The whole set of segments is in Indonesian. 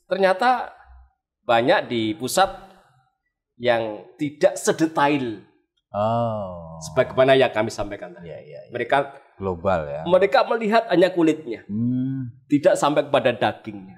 Ternyata banyak di pusat yang tidak sedetail sebagaimana yang kami sampaikan tadi. Mereka global ya. Mereka melihat hanya kulitnya, tidak sampai kepada dagingnya.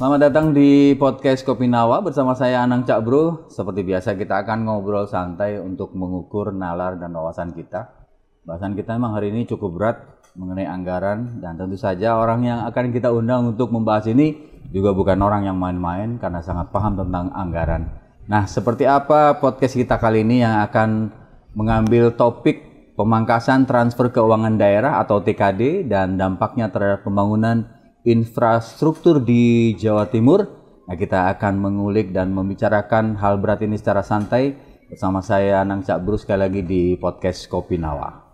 Selamat datang di podcast Kopi Nawa bersama saya Anang Cak Bro. Seperti biasa kita akan ngobrol santai untuk mengukur nalar dan wawasan kita. Bahasan kita memang hari ini cukup berat mengenai anggaran, dan tentu saja orang yang akan kita undang untuk membahas ini juga bukan orang yang main-main karena sangat paham tentang anggaran. Nah, seperti apa podcast kita kali ini yang akan mengambil topik pemangkasan transfer keuangan daerah atau TKD dan dampaknya terhadap pembangunan infrastruktur di Jawa Timur. Nah, kita akan mengulik dan membicarakan hal berat ini secara santai bersama saya Anang Cak Bro sekali lagi di podcast Kopi Nawa.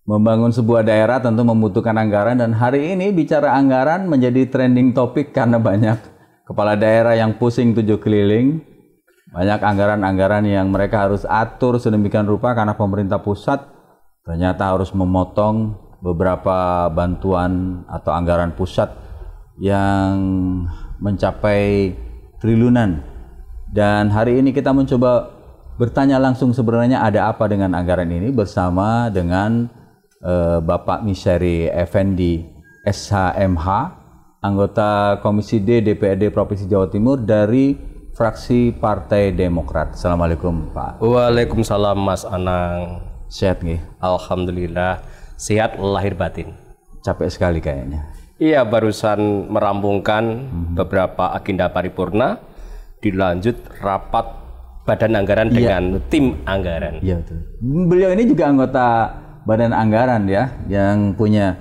Membangun sebuah daerah tentu membutuhkan anggaran, dan hari ini bicara anggaran menjadi trending topik karena banyak kepala daerah yang pusing tujuh keliling. Banyak anggaran-anggaran yang mereka harus atur sedemikian rupa karena pemerintah pusat ternyata harus memotong beberapa bantuan atau anggaran pusat yang mencapai triliunan. Dan hari ini kita mencoba bertanya langsung sebenarnya ada apa dengan anggaran ini bersama dengan Bapak Misyari Effendi SHMH, anggota Komisi D DPRD Provinsi Jawa Timur dari fraksi Partai Demokrat. Assalamualaikum Pak. Waalaikumsalam Mas Anang. Sehat nggih? Alhamdulillah sehat lahir batin. Capek sekali kayaknya. Iya, barusan merampungkan beberapa agenda paripurna, dilanjut rapat Badan Anggaran dengan tim anggaran. Iya betul. Beliau ini juga anggota Badan Anggaran ya, yang punya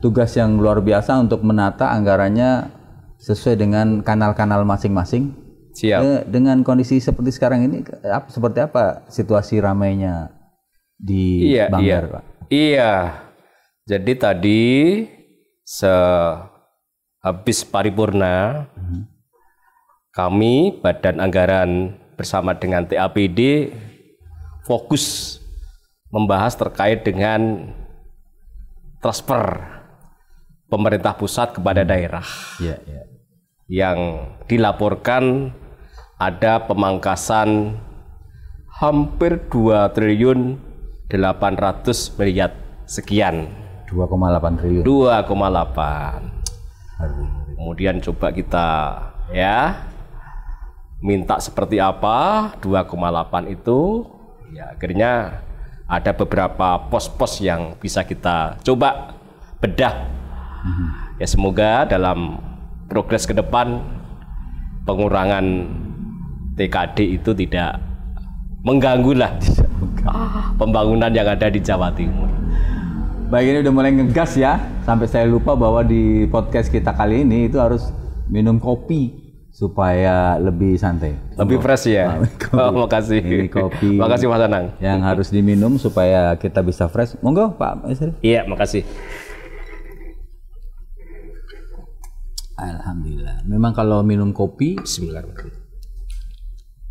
tugas yang luar biasa untuk menata anggarannya sesuai dengan kanal-kanal masing-masing. Siap. Dengan kondisi seperti sekarang ini, seperti apa situasi ramainya di Banggar, Pak? Iya. Jadi tadi sehabis paripurna, kami Badan Anggaran bersama dengan TAPD fokus membahas terkait dengan transfer pemerintah pusat kepada daerah yang dilaporkan ada pemangkasan hampir 2 triliun 800 miliar sekian. 2,8 triliun. 2,8. Kemudian coba kita minta seperti apa 2,8 itu, ya akhirnya ada beberapa pos-pos yang bisa kita coba bedah. Ya semoga dalam progres ke depan pengurangan TKD itu tidak mengganggu lah pembangunan yang ada di Jawa Timur. Baik, ini udah mulai ngegas ya, sampai saya lupa bahwa di podcast kita kali ini itu harus minum kopi supaya lebih santai. Lebih fresh ya. Makasih. Ini kopi. Makasih Mas Anang. Yang harus diminum supaya kita bisa fresh. Monggo Pak Misyari. Iya, makasih. Alhamdulillah. Memang kalau minum kopi, Bismillahirrahmanirrahim,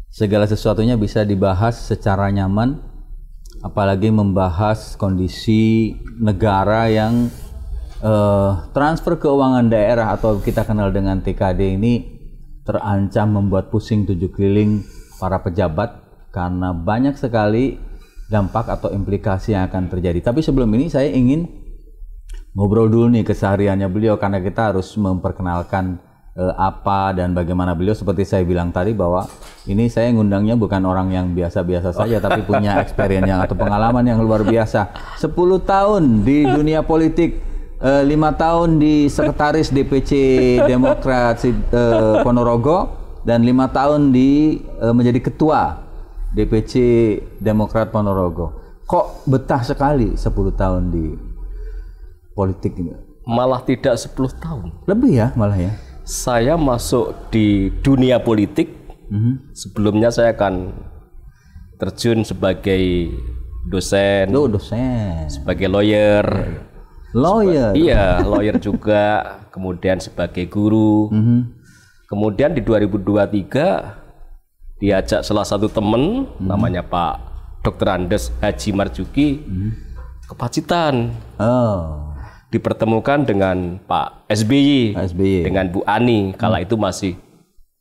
segala sesuatunya bisa dibahas secara nyaman, apalagi membahas kondisi negara yang transfer keuangan daerah atau kita kenal dengan TKD ini terancam membuat pusing tujuh keliling para pejabat karena banyak sekali dampak atau implikasi yang akan terjadi. Tapi sebelum ini saya ingin ngobrol dulu nih kesehariannya beliau, karena kita harus memperkenalkan apa dan bagaimana beliau. Seperti saya bilang tadi bahwa ini saya ngundangnya bukan orang yang biasa-biasa saja, tapi punya experience yang atau pengalaman yang luar biasa. 10 tahun di dunia politik 5 tahun di sekretaris DPC Demokrat Ponorogo dan 5 tahun menjadi ketua DPC Demokrat Ponorogo. Kok betah sekali 10 tahun di politik ini? Malah tidak 10 tahun. Lebih ya malah ya. Saya masuk di dunia politik. Sebelumnya saya akan terjun sebagai dosen. Dosen. Sebagai lawyer. Lawyer. Iya, lawyer juga. Kemudian sebagai guru. Kemudian di 2023 diajak salah satu teman namanya Pak Dr. Andes Haji Marzuki ke Pacitan. Dipertemukan dengan Pak SBY, dengan Bu Ani, kala itu masih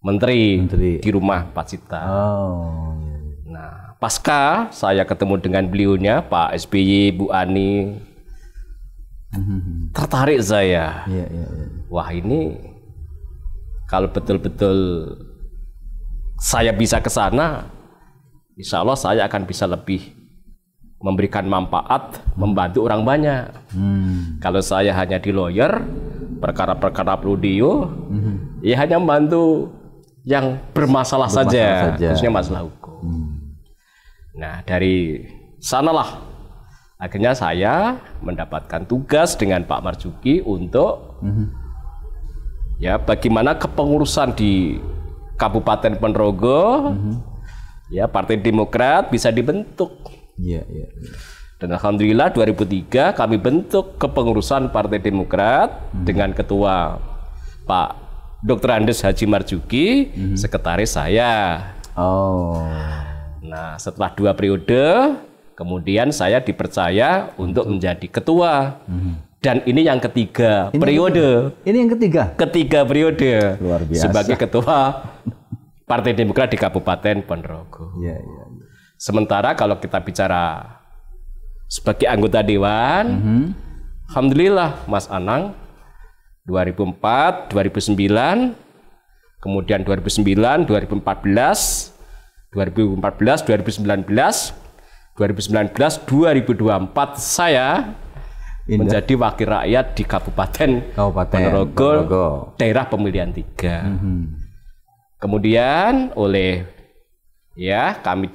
menteri di rumah Pacitan. Nah, pasca saya ketemu dengan beliaunya, Pak SBY, Bu Ani, tertarik saya. Wah, ini kalau betul-betul saya bisa ke sana, insya Allah saya akan bisa lebih memberikan manfaat, membantu orang banyak. Kalau saya hanya di lawyer, perkara-perkara prudio, ya hanya membantu yang bermasalah saja, khususnya masalah hukum. Nah, dari sanalah akhirnya saya mendapatkan tugas dengan Pak Marzuki untuk ya bagaimana kepengurusan di Kabupaten Ponorogo, ya Partai Demokrat bisa dibentuk. Dan alhamdulillah 2003 kami bentuk kepengurusan Partai Demokrat dengan ketua Pak Dr. Andes Haji Marzuki, sekretaris saya. Nah, setelah 2 periode, kemudian saya dipercaya untuk menjadi ketua. Dan ini yang ketiga periode. Ini yang ketiga? Ketiga periode. Luar biasa. Sebagai ketua Partai Demokrat di Kabupaten Ponorogo. Sementara kalau kita bicara sebagai anggota dewan, alhamdulillah Mas Anang 2004, 2009, kemudian 2009, 2014, 2014, 2019, 2024 saya menjadi wakil rakyat di Kabupaten Ponorogo, daerah pemilihan 3. Kemudian oleh kami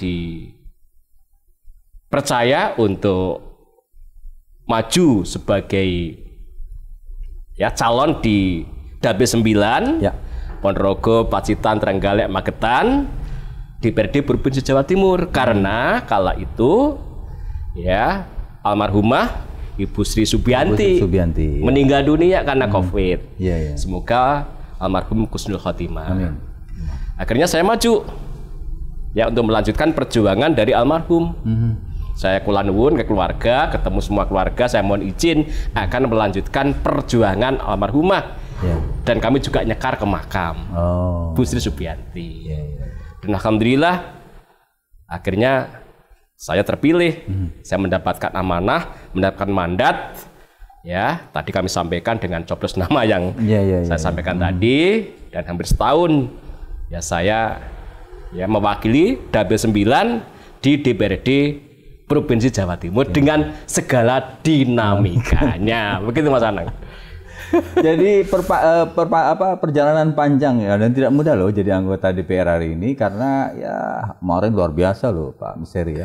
dipercaya untuk maju sebagai calon di Dapil 9 Ponorogo, Pacitan, Trenggalek, Magetan di DPRD Provinsi Jawa Timur, karena kala itu almarhumah Ibu Sri Subianti meninggal dunia karena COVID. Semoga almarhum husnul khotimah. Amin. Akhirnya saya maju untuk melanjutkan perjuangan dari almarhum. Saya kula nuwun ke keluarga, ketemu semua keluarga, saya mohon izin akan melanjutkan perjuangan almarhumah. Dan kami juga nyekar ke makam Bu Sri Subianti. Dan alhamdulillah akhirnya saya terpilih. Saya mendapatkan amanah, mendapatkan mandat. Tadi kami sampaikan dengan coblos nama yang saya sampaikan tadi, dan hampir setahun saya mewakili Dapil 9 di DPRD Provinsi Jawa Timur dengan segala dinamikanya. Begitu Mas Anang. Jadi perjalanan panjang dan tidak mudah loh jadi anggota DPR hari ini, karena kemarin luar biasa loh Pak Misteri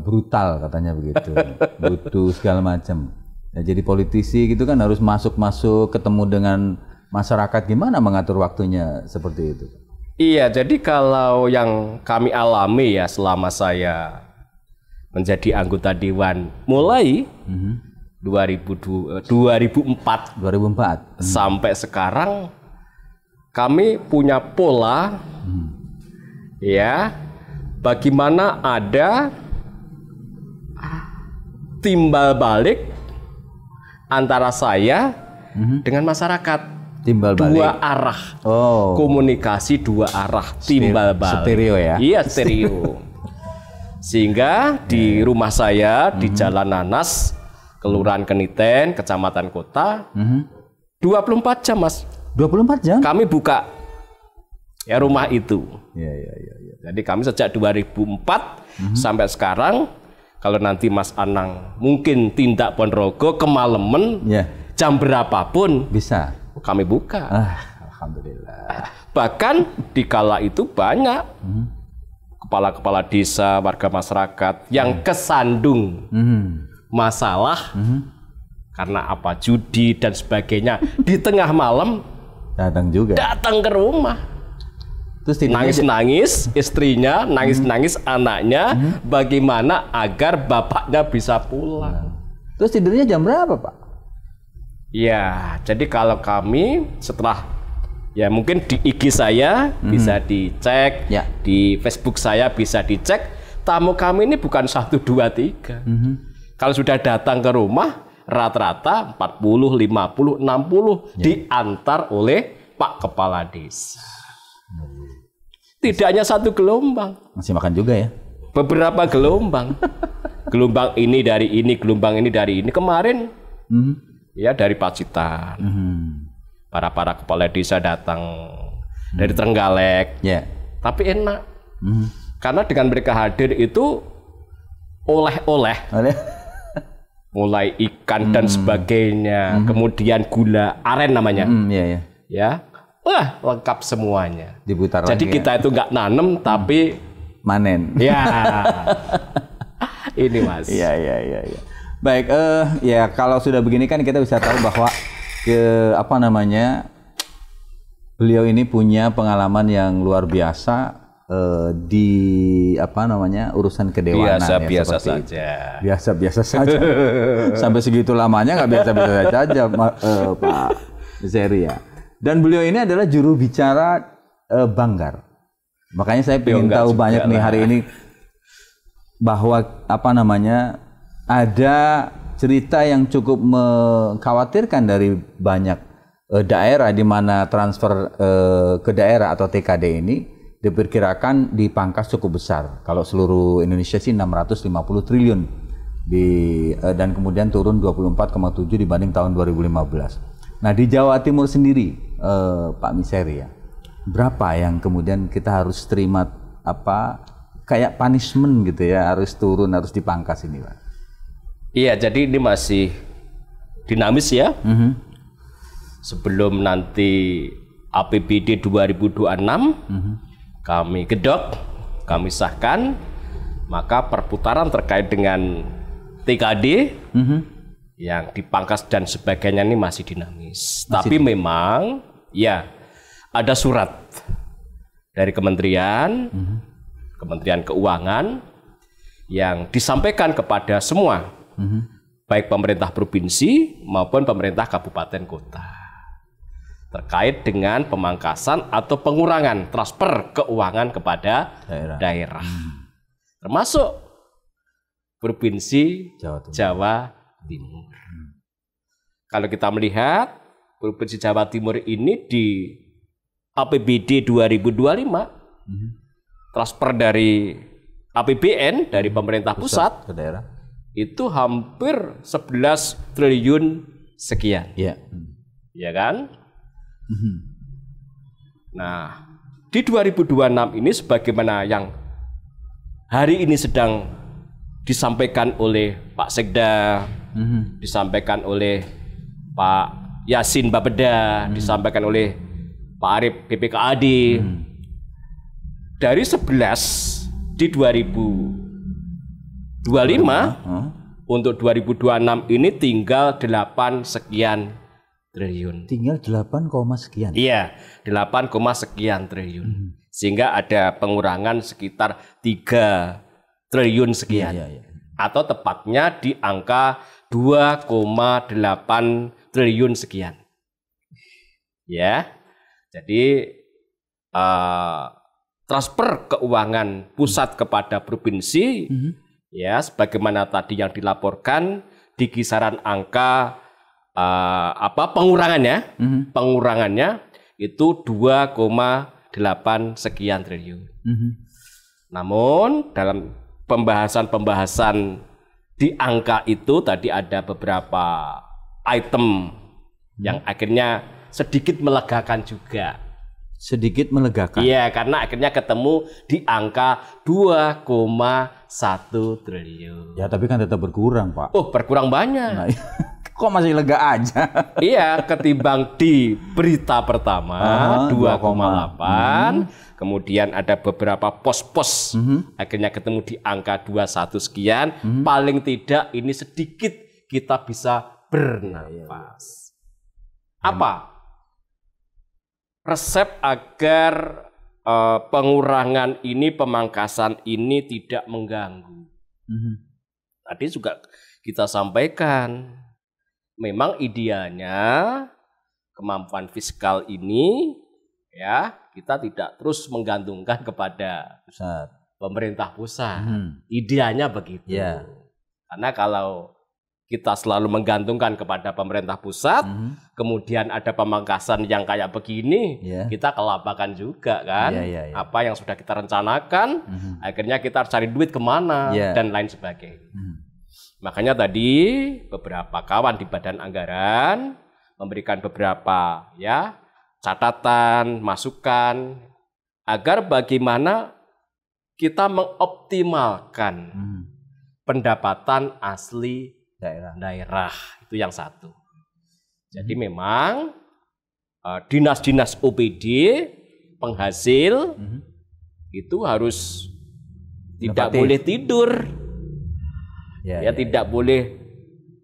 brutal katanya begitu, butuh segala macam. Jadi politisi gitu kan harus masuk ketemu dengan masyarakat, gimana mengatur waktunya seperti itu? Iya, jadi kalau yang kami alami selama saya menjadi anggota dewan mulai 2004 sampai sekarang, kami punya pola bagaimana ada timbal balik antara saya dengan masyarakat. Timbal balik. 2 arah. Komunikasi 2 arah, timbal balik. Stereo ya? Iya, stereo. Sehingga di rumah saya di Jalan Nanas, Kelurahan Keniten, Kecamatan Kota, 24 jam Mas. 24 jam? Kami buka rumah itu. Jadi kami sejak 2004 sampai sekarang kalau nanti Mas Anang mungkin tindak Ponorogo kemalaman, jam berapapun bisa kami buka. Alhamdulillah. Bahkan di kala itu banyak kepala-kepala desa, warga masyarakat yang kesandung masalah karena apa, judi dan sebagainya, di tengah malam datang ke rumah, terus nangis-nangis istrinya, nangis-nangis anaknya, bagaimana agar bapaknya bisa pulang. Terus tidurnya jam berapa, Pak? Ya, jadi kalau kami setelah, ya mungkin di IG saya bisa dicek, di Facebook saya bisa dicek, tamu kami ini bukan 1, 2, 3. Kalau sudah datang ke rumah, rata-rata 40, 50, 60 diantar oleh Pak Kepala Desa. Tidak hanya satu gelombang. Masih makan juga ya? Beberapa gelombang. Gelombang ini dari ini, gelombang ini dari ini. Kemarin ya dari Pacitan. Para kepala desa datang dari Trenggalek. Tapi enak. Karena dengan mereka hadir itu oleh-oleh. Mulai ikan dan sebagainya, kemudian gula aren namanya, ya, wah lengkap semuanya. Diputar jadi lagi, kita itu nggak nanem tapi manen. Ya, ini Mas. Ya. Baik, ya kalau sudah begini kan kita bisa tahu bahwa beliau ini punya pengalaman yang luar biasa. Di urusan kedewanan biasa saja. Biasa saja. Sampai segitu lamanya nggak biasa saja, Pak Zeri ya. Dan beliau ini adalah juru bicara Banggar. Makanya saya ingin tahu banyak nih hari ini bahwa ada cerita yang cukup mengkhawatirkan dari banyak daerah di mana transfer ke daerah atau TKD ini diperkirakan dipangkas cukup besar. Kalau seluruh Indonesia sih 650 triliun dan kemudian turun 24,7 dibanding tahun 2015. Nah, di Jawa Timur sendiri, Pak Miseri ya, berapa yang kemudian kita harus terima kayak punishment gitu ya, harus turun, harus dipangkas ini, Pak? Iya, jadi ini masih dinamis ya. Sebelum nanti APBD 2026 kami gedok, kami sahkan, maka perputaran terkait dengan TKD yang dipangkas dan sebagainya ini masih dinamis. Tapi memang ya ada surat dari Kementerian Keuangan yang disampaikan kepada semua, baik pemerintah provinsi maupun pemerintah kabupaten kota, terkait dengan pemangkasan atau pengurangan transfer keuangan kepada daerah. Termasuk Provinsi Jawa Timur. Kalau kita melihat Provinsi Jawa Timur ini di APBD 2025 transfer dari APBN dari pemerintah pusat ke daerah itu hampir 11 triliun sekian. Ya kan? Nah, di 2026 ini sebagaimana yang hari ini sedang disampaikan oleh Pak Sekda, disampaikan oleh Pak Yasin Babeda, disampaikan oleh Pak Arif BPKAD. Dari 11 di 2025 untuk 2026 ini tinggal 8 sekian triliun. Tinggal 8, sekian. Iya, 8, sekian triliun. Sehingga ada pengurangan sekitar 3 triliun sekian. Atau tepatnya di angka 2,8 triliun sekian. Ya. Jadi transfer keuangan pusat kepada provinsi ya sebagaimana tadi yang dilaporkan di kisaran angka pengurangannya itu 2,8 sekian triliun. Namun dalam pembahasan di angka itu tadi ada beberapa item yang akhirnya sedikit melegakan juga. sedikit melegakan. Iya, karena akhirnya ketemu di angka 2,1 triliun. Ya, tapi kan tetap berkurang, Pak. Oh, berkurang banyak. Nah, kok masih lega aja? Iya, ketimbang di berita pertama 2,8, kemudian ada beberapa pos-pos, akhirnya ketemu di angka 21 sekian, paling tidak ini sedikit kita bisa bernafas. Apa resep agar pengurangan ini, pemangkasan ini tidak mengganggu? Tadi juga kita sampaikan, memang idealnya kemampuan fiskal ini ya kita tidak terus menggantungkan kepada pemerintah pusat. Idealnya begitu. Karena kalau kita selalu menggantungkan kepada pemerintah pusat, kemudian ada pemangkasan yang kayak begini, kita kelabakan juga kan. Apa yang sudah kita rencanakan, akhirnya kita harus cari duit kemana, dan lain sebagainya. Makanya tadi beberapa kawan di Badan Anggaran memberikan beberapa catatan, masukan, agar bagaimana kita mengoptimalkan pendapatan asli daerah. Itu yang satu. Jadi memang dinas-dinas OPD penghasil itu harus tidak boleh tidur, tidak boleh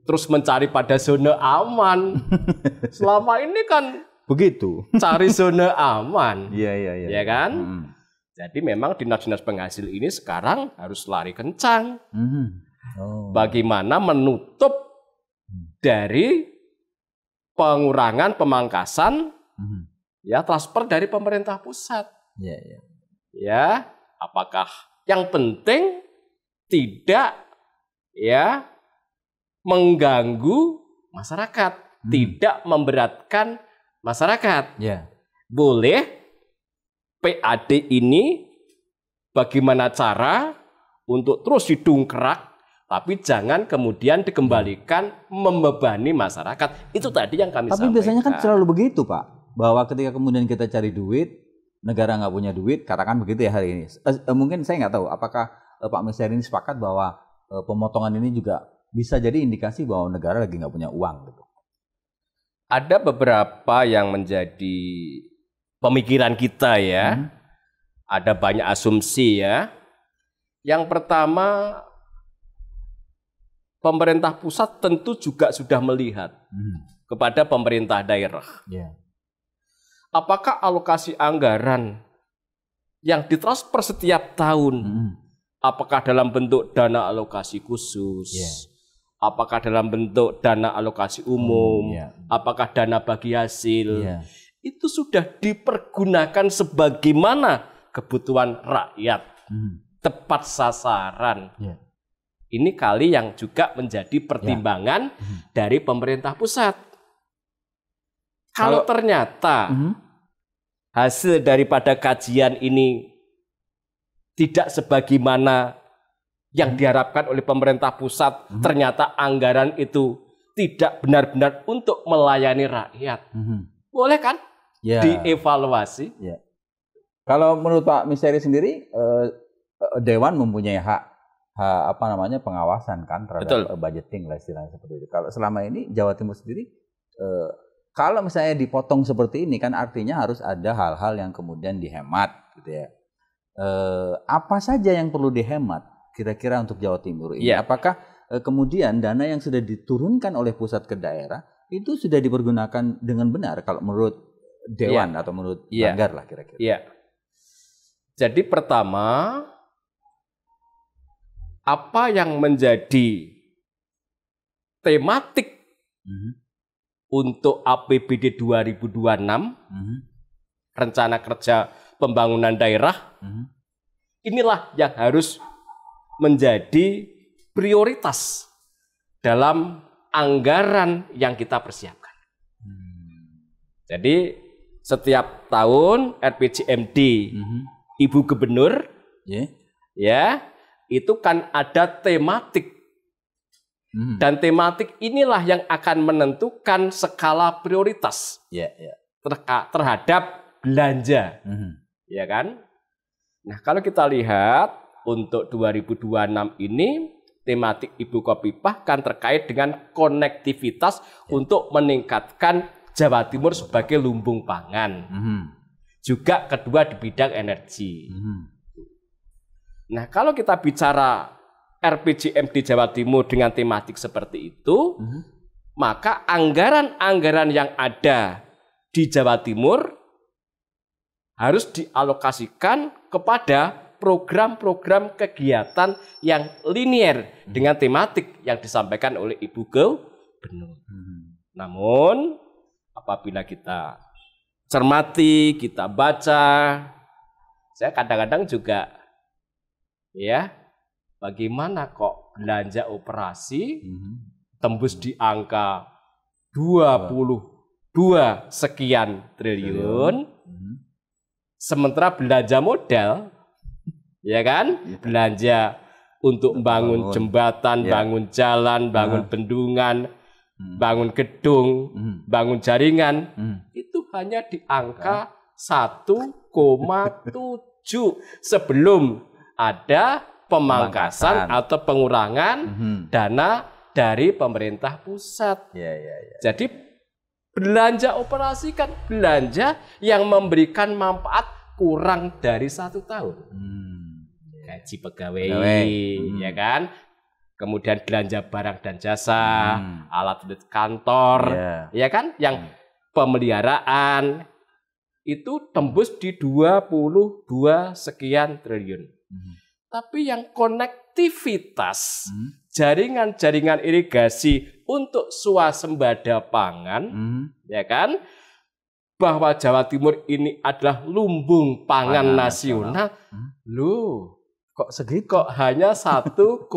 terus mencari pada zona aman. Selama ini kan begitu, cari zona aman, ya kan? Jadi memang dinas-dinas penghasil ini sekarang harus lari kencang. Bagaimana menutup dari pengurangan, pemangkasan, transfer dari pemerintah pusat. Apakah yang penting tidak mengganggu masyarakat, tidak memberatkan masyarakat. Boleh PAD ini bagaimana cara untuk terus didongkrak, tapi jangan kemudian dikembalikan membebani masyarakat. Itu tadi yang kami sampaikan. Tapi biasanya kan selalu begitu, Pak. Bahwa ketika kemudian kita cari duit, negara nggak punya duit, katakan begitu ya hari ini. Mungkin saya nggak tahu apakah Pak Misteri ini sepakat bahwa pemotongan ini juga bisa jadi indikasi bahwa negara lagi nggak punya uang gitu. Ada beberapa yang menjadi pemikiran kita ya. Ada banyak asumsi ya. Yang pertama, pemerintah pusat tentu juga sudah melihat kepada pemerintah daerah. Apakah alokasi anggaran yang ditransfer setiap tahun, apakah dalam bentuk dana alokasi khusus, apakah dalam bentuk dana alokasi umum, apakah dana bagi hasil, itu sudah dipergunakan sebagaimana kebutuhan rakyat, tepat sasaran. Ini kali yang juga menjadi pertimbangan dari pemerintah pusat. Kalau ternyata hasil daripada kajian ini tidak sebagaimana yang diharapkan oleh pemerintah pusat, ternyata anggaran itu tidak benar-benar untuk melayani rakyat, boleh kan dievaluasi? Kalau menurut Pak Misteri sendiri, Dewan mempunyai hak pengawasan kan terhadap budgeting lah istilahnya seperti itu. Kalau selama ini Jawa Timur sendiri, kalau misalnya dipotong seperti ini kan artinya harus ada hal-hal yang kemudian dihemat gitu ya. Apa saja yang perlu dihemat kira-kira untuk Jawa Timur ini? Apakah kemudian dana yang sudah diturunkan oleh pusat ke daerah itu sudah dipergunakan dengan benar kalau menurut Dewan atau menurut Banggar lah kira-kira? Jadi pertama, apa yang menjadi tematik untuk APBD 2026, rencana kerja pembangunan daerah, inilah yang harus menjadi prioritas dalam anggaran yang kita persiapkan. Jadi setiap tahun RPJMD Ibu Gubernur itu kan ada tematik. Dan tematik inilah yang akan menentukan skala prioritas terhadap belanja. Ya kan? Nah, kalau kita lihat untuk 2026 ini tematik Ibu Khofifah kan terkait dengan konektivitas untuk meningkatkan Jawa Timur sebagai lumbung pangan. Juga kedua di bidang energi. Nah, kalau kita bicara RPJMD Jawa Timur dengan tematik seperti itu, maka anggaran-anggaran yang ada di Jawa Timur harus dialokasikan kepada program-program kegiatan yang linier dengan tematik yang disampaikan oleh Ibu Gubernur. Namun, apabila kita cermati, kita baca, saya kadang-kadang juga ya, bagaimana kok belanja operasi tembus di angka 22 sekian triliun, sementara belanja modal, ya kan, belanja untuk membangun jembatan, bangun jalan, bangun bendungan, bangun gedung, bangun jaringan, itu hanya di angka 1,7 sebelum ada pemangkasan atau pengurangan dana dari pemerintah pusat. Jadi belanja operasi kan belanja yang memberikan manfaat kurang dari 1 tahun. Gaji pegawai, ya kan? Kemudian belanja barang dan jasa, alat unit kantor, ya kan? Yang pemeliharaan itu tembus di 22 sekian triliun. Tapi yang konektivitas, jaringan-jaringan irigasi untuk swasembada pangan, ya kan? Bahwa Jawa Timur ini adalah lumbung pangan nasional. Loh, kok segitu? Kok hanya 1,7?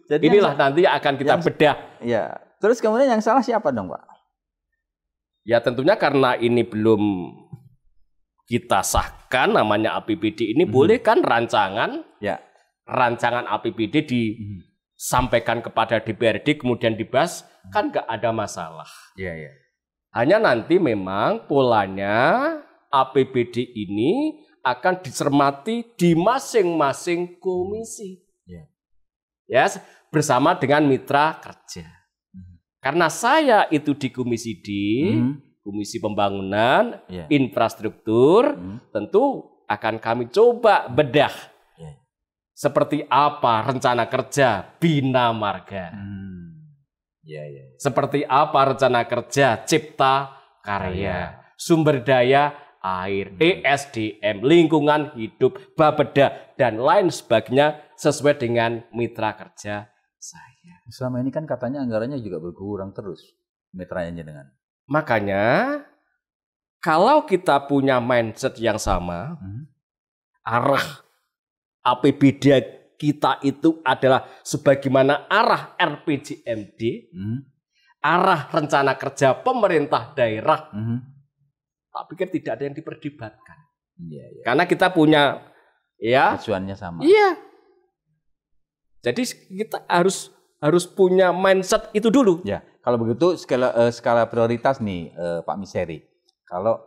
Jadi inilah nanti akan kita bedah. Ya. Terus kemudian yang salah siapa dong, Pak? Ya tentunya karena ini belum kita sahkan, namanya APBD ini boleh kan rancangan? Ya. Rancangan APBD disampaikan kepada DPRD kemudian dibahas, kan nggak ada masalah. Hanya nanti memang polanya APBD ini akan dicermati di masing-masing komisi. Ya, bersama dengan mitra kerja. Karena saya itu di Komisi D, Komisi Pembangunan, Infrastruktur, tentu akan kami coba bedah. Seperti apa rencana kerja Bina Marga. Seperti apa rencana kerja Cipta Karya, sumber daya air, ESDM, lingkungan hidup, Bapeda, dan lain sebagainya sesuai dengan mitra kerja saya. Selama ini kan katanya anggarannya juga berkurang terus mitranya dengan. Makanya kalau kita punya mindset yang sama, arah APBD kita itu adalah sebagaimana arah RPJMD, arah rencana kerja pemerintah daerah, tak pikir tidak ada yang diperdebatkan. Karena kita punya tujuannya sama. Iya. Jadi kita harus punya mindset itu dulu. Ya, kalau begitu skala prioritas nih Pak Miseri. Kalau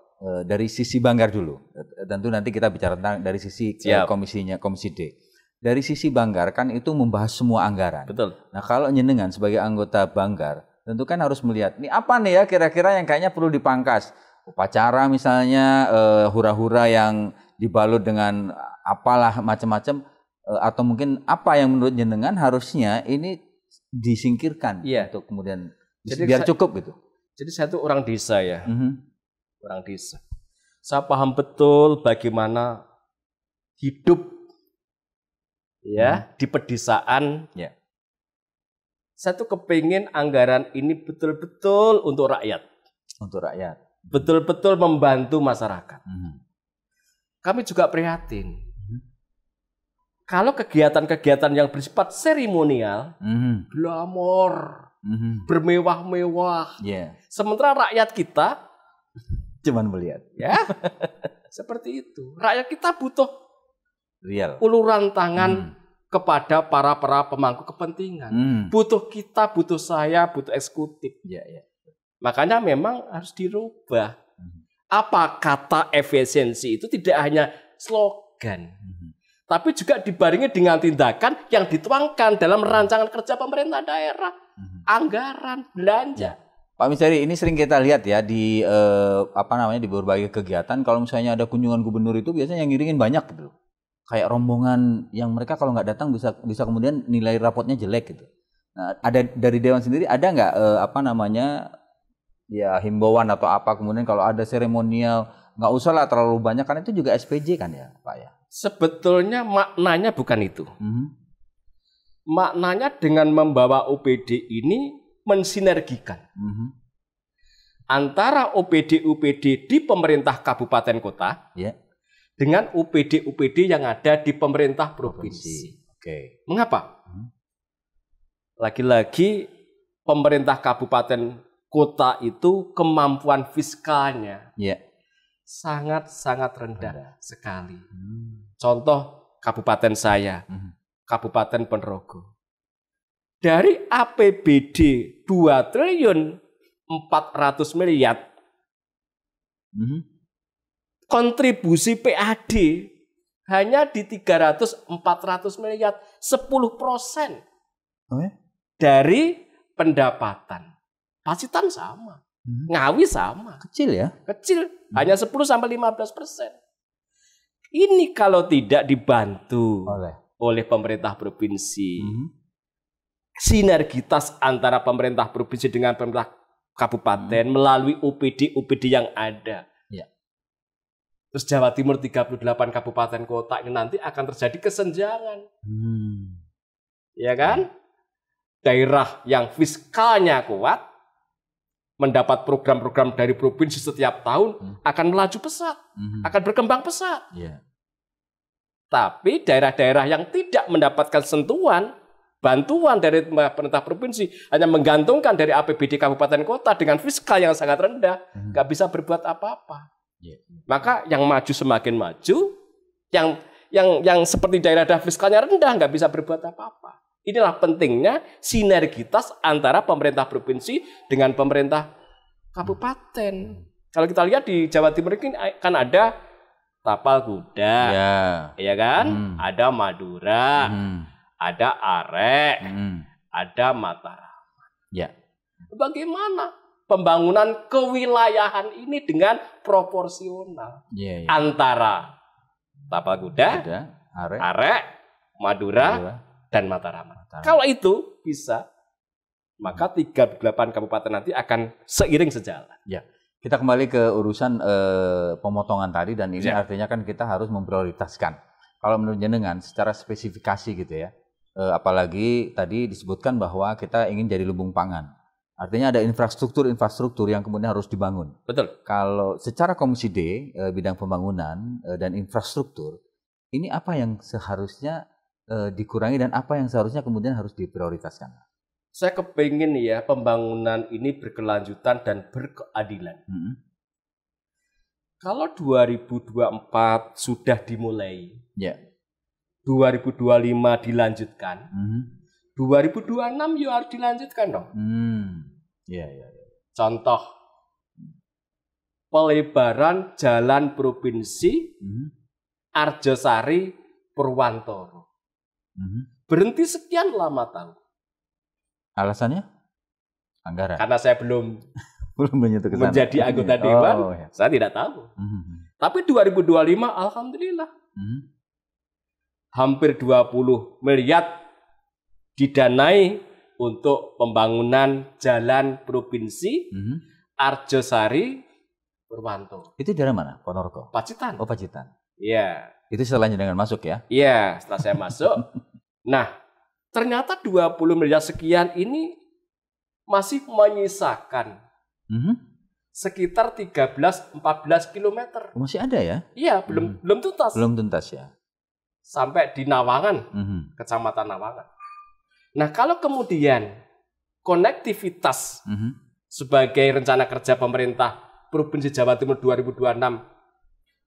dari sisi Banggar dulu, tentu nanti kita bicara tentang dari sisi Komisi D. Dari sisi Banggar kan itu membahas semua anggaran. Betul. Nah kalau nyenengan sebagai anggota Banggar, tentu kan harus melihat, ini apa nih ya kira-kira yang kayaknya perlu dipangkas. Upacara misalnya, hura-hura yang dibalut dengan apalah macam-macam, atau mungkin apa yang menurut jenengan harusnya ini disingkirkan untuk kemudian biar cukup gitu. Jadi saya tuh orang desa ya, orang desa. Saya paham betul bagaimana hidup di pedesaan. Saya tuh kepingin anggaran ini betul-betul untuk rakyat. Untuk rakyat. Betul-betul membantu masyarakat. Kami juga prihatin. Kalau kegiatan-kegiatan yang bersifat seremonial, glamor, bermewah-mewah, sementara rakyat kita cuman melihat, seperti itu. Rakyat kita butuh real uluran tangan kepada para pemangku kepentingan. Butuh kita, butuh saya, butuh eksekutif. Makanya memang harus dirubah. Apa kata efisiensi itu tidak hanya slogan, tapi juga dibarengi dengan tindakan yang dituangkan dalam rancangan kerja pemerintah daerah, anggaran, belanja. Pak Misteri, ini sering kita lihat ya di di berbagai kegiatan. Kalau misalnya ada kunjungan gubernur itu biasanya yang ngiringin banyak gitu. Kayak rombongan yang mereka kalau nggak datang bisa kemudian nilai rapotnya jelek gitu. Nah, ada dari Dewan sendiri ada nggak himbauan atau apa kemudian kalau ada seremonial nggak usah lah terlalu banyak karena itu juga SPJ kan ya Pak ya. Sebetulnya maknanya bukan itu. Maknanya dengan membawa OPD ini mensinergikan antara OPD di pemerintah kabupaten kota dengan OPD yang ada di pemerintah provinsi. Oke. Mengapa? Lagi-lagi pemerintah kabupaten kota itu kemampuan fiskalnya sangat-sangat rendah sekali. Contoh kabupaten saya, Kabupaten Ponorogo. Dari APBD 2 triliun 400 miliar, kontribusi PAD hanya di 300-400 miliar, 10% dari pendapatan. Pacitan sama, Ngawi sama. Kecil ya? Kecil, hanya 10-15%. Ini kalau tidak dibantu oleh pemerintah provinsi, sinergitas antara pemerintah provinsi dengan pemerintah kabupaten melalui OPD yang ada. Terus Jawa Timur 38 kabupaten kota ini nanti akan terjadi kesenjangan. Ya kan? Daerah yang fiskalnya kuat mendapat program-program dari provinsi setiap tahun akan melaju pesat, akan berkembang pesat. Tapi daerah-daerah yang tidak mendapatkan sentuhan, bantuan dari pemerintah provinsi, hanya menggantungkan dari APBD kabupaten kota dengan fiskal yang sangat rendah, nggak bisa berbuat apa-apa. Maka yang maju semakin maju, yang seperti daerah-daerah fiskalnya rendah nggak bisa berbuat apa-apa. Inilah pentingnya sinergitas antara pemerintah provinsi dengan pemerintah kabupaten. Kalau kita lihat di Jawa Timur ini kan ada Tapal Kuda, ya kan? Ada Madura, ada Arek, ada Mataram. Bagaimana pembangunan kewilayahan ini dengan proporsional antara Tapal Kuda, Arek, Madura, dan Mataram. Kalau itu bisa, maka 38 kabupaten nanti akan seiring sejalan. Kita kembali ke urusan pemotongan tadi dan ini artinya kan kita harus memprioritaskan. Kalau menurut jenengan secara spesifikasi gitu ya, apalagi tadi disebutkan bahwa kita ingin jadi lumbung pangan. Artinya ada infrastruktur yang kemudian harus dibangun. Betul. Kalau secara Komisi D, bidang pembangunan dan infrastruktur, ini apa yang seharusnya dikurangi dan apa yang seharusnya kemudian harus diprioritaskan? Saya kepingin ya pembangunan ini berkelanjutan dan berkeadilan. Kalau 2024 sudah dimulai, 2025 dilanjutkan, 2026 ya harus dilanjutkan dong. Contoh, pelebaran jalan provinsi Arjosari Purwantoro. Berhenti sekian lama tahun. Alasannya? Anggaran. Karena saya belum menyentuh ke sana. Menjadi anggota dewan, saya tidak tahu. Tapi 2025 alhamdulillah. Hampir 20 miliar didanai untuk pembangunan jalan provinsi Arjosari Purwantoro. Itu daerah mana? Ponorogo. Pacitan. Oh, Pacitan. Iya. Itu setelah jenengan masuk ya? Iya, setelah saya masuk. Nah, ternyata 20 miliar sekian ini masih menyisakan sekitar 13-14 kilometer. Masih ada ya? Iya, belum tuntas. Belum tuntas ya? Sampai di Nawangan, Kecamatan Nawangan. Nah, kalau kemudian konektivitas sebagai rencana kerja pemerintah Provinsi Jawa Timur 2026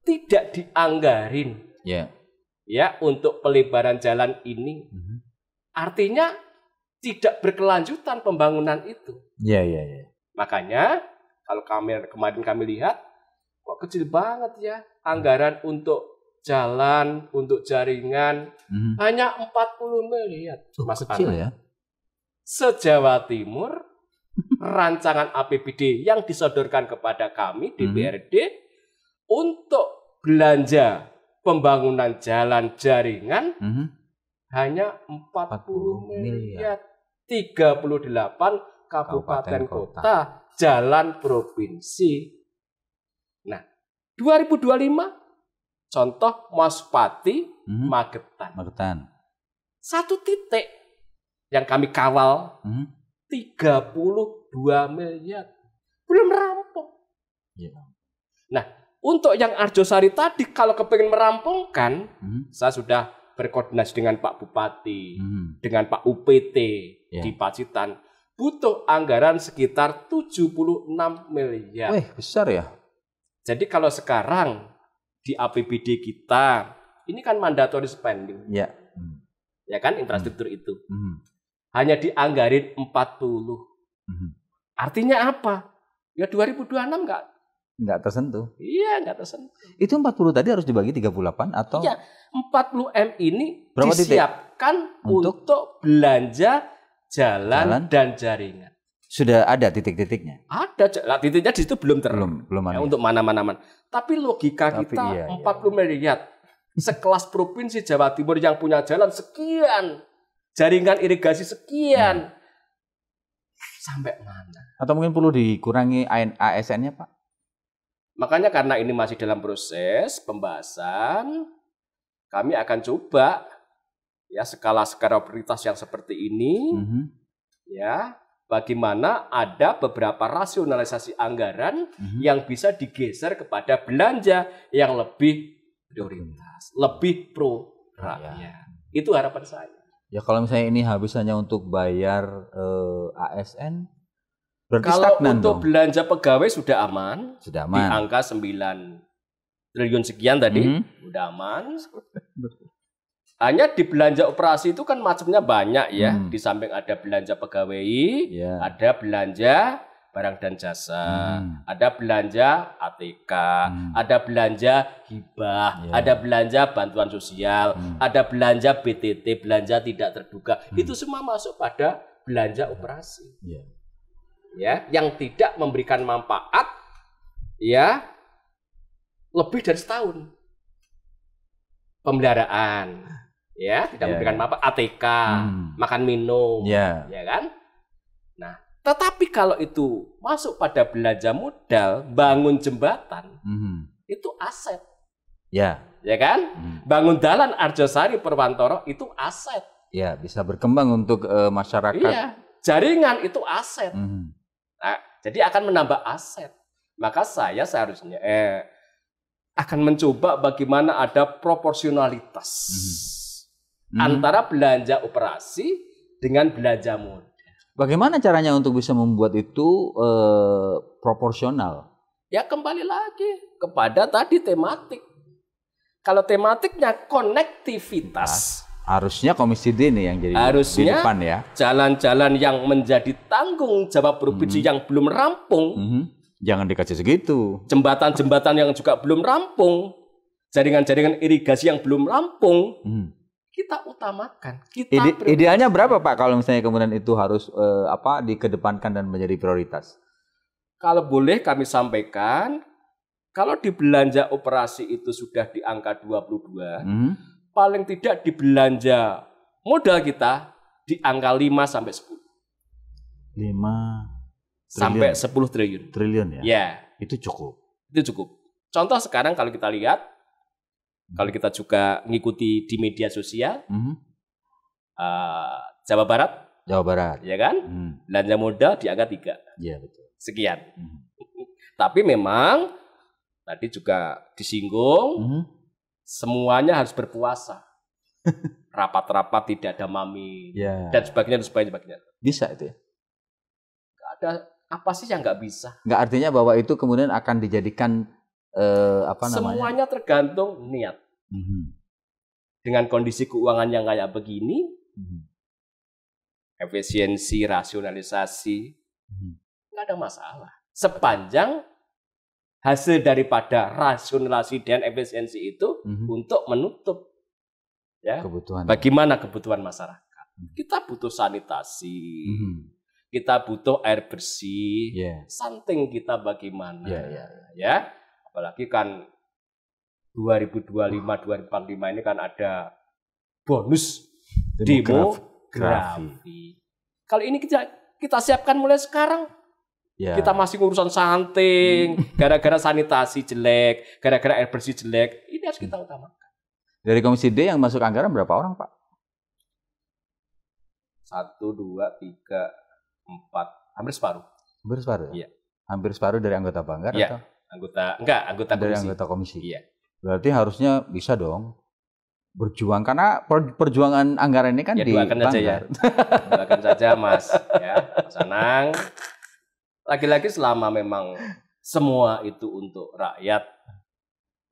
tidak dianggarin untuk pelebaran jalan ini, artinya tidak berkelanjutan pembangunan itu. Makanya kalau kemarin kami lihat kok kecil banget ya anggaran untuk jalan, untuk jaringan hanya 40 miliar. Mas kecil Anand. ya. Se-Jawa Timur rancangan APBD yang disodorkan kepada kami DPRD untuk belanja pembangunan jalan jaringan hanya 40 miliar. 38 kabupaten kota, jalan provinsi. Nah, 2025 contoh Maspati Magetan. Satu titik yang kami kawal 32 miliar. Belum rampung. Nah, untuk yang Arjosari tadi kalau kepingin merampungkan, saya sudah berkoordinasi dengan Pak Bupati, dengan Pak UPT di Pacitan, butuh anggaran sekitar 76 miliar. Wih, besar ya. Jadi kalau sekarang di APBD kita, ini kan mandatory spending. Ya kan infrastruktur itu. Hanya dianggarin 40. Artinya apa? Ya 2026 enggak tersentuh. Iya, enggak tersentuh. Itu 40 tadi harus dibagi 38 atau? Iya, 40 M ini berapa disiapkan untuk belanja jalan dan jaringan. Sudah ada titik-titiknya? Ada, titiknya di situ belum ada. Ya, untuk mana-mana. Tapi logika kita 40 miliar. Sekelas provinsi Jawa Timur yang punya jalan sekian, jaringan irigasi sekian. Sampai mana? Atau mungkin perlu dikurangi ASN-nya, Pak? Makanya karena ini masih dalam proses pembahasan, kami akan coba ya skala prioritas yang seperti ini, ya bagaimana ada beberapa rasionalisasi anggaran yang bisa digeser kepada belanja yang lebih prioritas, lebih pro rakyat. Itu harapan saya. Ya kalau misalnya ini habis hanya untuk bayar ASN, berarti kalau stagnan untuk dong. Belanja pegawai sudah aman. Sudah Di aman. angka 9 triliun sekian tadi, sudah aman. Hanya di belanja operasi itu kan macamnya banyak ya. Di samping ada belanja pegawai, ada belanja barang dan jasa, ada belanja ATK, ada belanja hibah, ada belanja bantuan sosial, ada belanja BTT, belanja tidak terduga. Itu semua masuk pada belanja operasi. Ya, yang tidak memberikan manfaat ya lebih dari setahun. Pemeliharaan ya, tidak memberikan manfaat, ATK, makan minum, ya kan? Nah, tetapi kalau itu masuk pada belanja modal, bangun jembatan, itu aset. Ya kan? Bangun jalan Arjosari Purwantoro itu aset. Ya, bisa berkembang untuk masyarakat. Iya, jaringan itu aset. Nah, jadi akan menambah aset. Maka saya seharusnya akan mencoba bagaimana ada proporsionalitas antara belanja operasi dengan belanja modal. Bagaimana caranya untuk bisa membuat itu proporsional? Ya kembali lagi kepada tadi tematik. Kalau tematiknya konektivitas, harusnya Komisi D nih yang jadi harusnya di depan ya. Jalan-jalan yang menjadi tanggung jawab provinsi yang belum rampung, jangan dikasih segitu. Jembatan-jembatan yang juga belum rampung, jaringan-jaringan irigasi yang belum rampung, kita utamakan. Idealnya berapa Pak kalau misalnya kemudian itu harus dikedepankan dan menjadi prioritas? Kalau boleh kami sampaikan, kalau di belanja operasi itu sudah di angka 22, paling tidak di belanja modal kita di angka 5 sampai 10. 5 sampai 10 triliun. Triliun ya? Ya. Itu cukup. Itu cukup. Contoh sekarang kalau kita lihat, kalau kita juga ngikuti di media sosial, Jawa Barat. Jawa Barat. Ya kan? Belanja modal di angka 3. Iya betul. Sekian. Tapi memang tadi juga disinggung, semuanya harus berpuasa. Rapat-rapat tidak ada mami dan sebagainya. Bisa itu ya? Gak ada apa sih yang nggak bisa? Nggak artinya bahwa itu kemudian akan dijadikan semuanya tergantung niat. Dengan kondisi keuangan yang kayak begini, efisiensi, rasionalisasi, nggak ada masalah. Sepanjang hasil daripada rasionalisasi dan efisiensi itu untuk menutup ya kebutuhan. Bagaimana kebutuhan masyarakat? Kita butuh sanitasi, kita butuh air bersih, something kita bagaimana, ya. Apalagi kan 2025-2045 ini kan ada bonus demografi. Kalau ini kita siapkan mulai sekarang. Kita masih urusan stunting, gara-gara sanitasi jelek, gara-gara air bersih jelek. Ini harus kita utamakan. Dari Komisi D yang masuk anggaran berapa orang, Pak? 1, 2, 3, 4, hampir separuh. Hampir separuh? Iya. Hampir separuh dari anggota Banggar? Iya. Atau? Anggota dari komisi. Anggota komisi. Iya. Berarti harusnya bisa dong berjuang, karena perjuangan anggaran ini kan di Banggar. Doakan saja, Mas. Ya, Mas Anang. Lagi-lagi selama memang semua itu untuk rakyat,